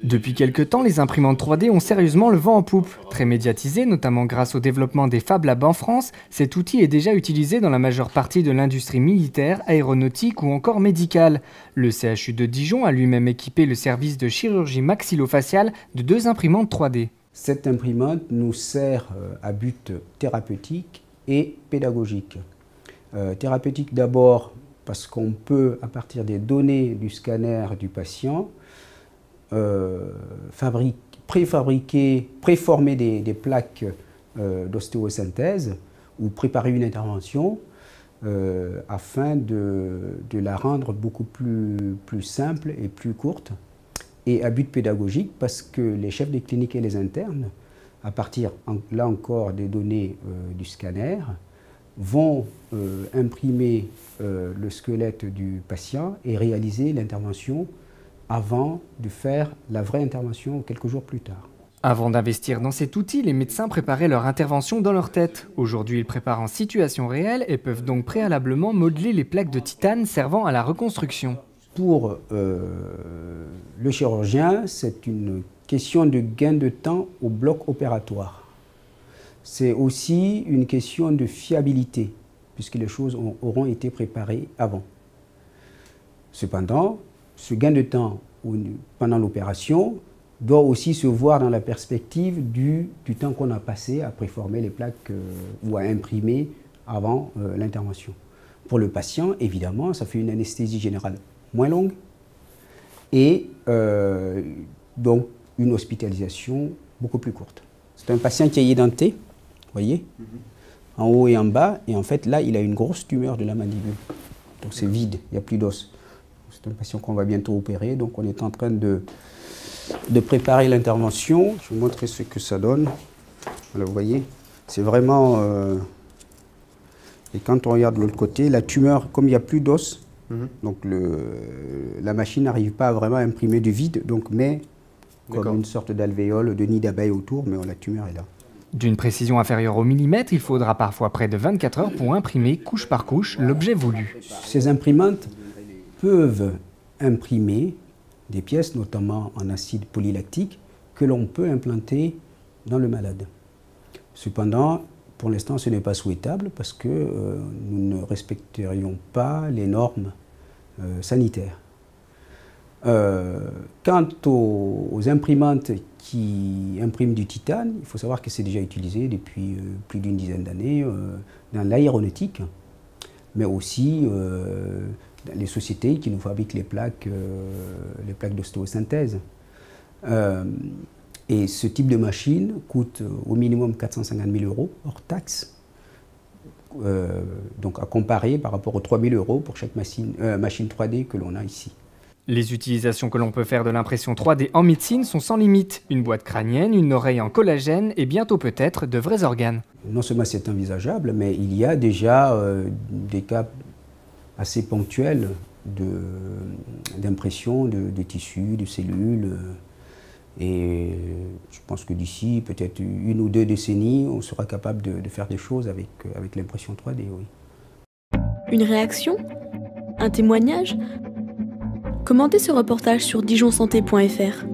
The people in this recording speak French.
Depuis quelque temps, les imprimantes 3D ont sérieusement le vent en poupe. Très médiatisé, notamment grâce au développement des Fab Labs en France, cet outil est déjà utilisé dans la majeure partie de l'industrie militaire, aéronautique ou encore médicale. Le CHU de Dijon a lui-même équipé le service de chirurgie maxillofaciale de 2 imprimantes 3D. Cette imprimante nous sert à but thérapeutique et pédagogique. Thérapeutique d'abord parce qu'on peut, à partir des données du scanner du patient, préformer des plaques d'ostéosynthèse ou préparer une intervention afin de la rendre beaucoup plus simple et plus courte. Et à but pédagogique parce que les chefs de clinique et les internes, à partir là encore des données du scanner, vont imprimer le squelette du patient et réaliser l'intervention avant de faire la vraie intervention quelques jours plus tard. Avant d'investir dans cet outil, les médecins préparaient leur intervention dans leur tête. Aujourd'hui, ils préparent en situation réelle et peuvent donc préalablement modeler les plaques de titane servant à la reconstruction. Pour le chirurgien, c'est une question de gain de temps au bloc opératoire. C'est aussi une question de fiabilité, puisque les choses auront été préparées avant. Cependant, ce gain de temps pendant l'opération doit aussi se voir dans la perspective du temps qu'on a passé à préformer les plaques ou à imprimer avant l'intervention. Pour le patient, évidemment, ça fait une anesthésie générale moins longue et donc une hospitalisation beaucoup plus courte. C'est un patient qui est édenté, vous voyez, en haut et en bas, et en fait là il a une grosse tumeur de la mandibule, donc c'est vide, il n'y a plus d'os. C'est un patient qu'on va bientôt opérer, donc on est en train de préparer l'intervention. Je vais vous montrer ce que ça donne. Voilà, vous voyez, c'est vraiment... Et quand on regarde de l'autre côté, la tumeur, comme il n'y a plus d'os, donc la machine n'arrive pas vraiment à imprimer du vide, donc met comme une sorte d'alvéole, de nid d'abeille autour, mais la tumeur est là. D'une précision inférieure au millimètre, il faudra parfois près de 24 heures pour imprimer, couche par couche, l'objet voulu. Ces imprimantes peuvent imprimer des pièces, notamment en acide polylactique, que l'on peut implanter dans le malade. Cependant, pour l'instant, ce n'est pas souhaitable parce que nous ne respecterions pas les normes sanitaires. Quant aux imprimantes qui impriment du titane, il faut savoir que c'est déjà utilisé depuis plus d'une dizaine d'années dans l'aéronautique, mais aussi dans les sociétés qui nous fabriquent les plaques d'ostéosynthèse. Et ce type de machine coûte au minimum 450 000 € hors taxe, donc à comparer par rapport aux 3 000 € pour chaque machine 3D que l'on a ici. Les utilisations que l'on peut faire de l'impression 3D en médecine sont sans limite. Une boîte crânienne, une oreille en collagène et bientôt peut-être de vrais organes. Non seulement c'est envisageable, mais il y a déjà des cas assez ponctuels d'impression de tissus, de cellules. Et je pense que d'ici peut-être 1 ou 2 décennies, on sera capable de faire des choses avec l'impression 3D, oui. Une réaction? Un témoignage? Commentez ce reportage sur dijonsanté.fr.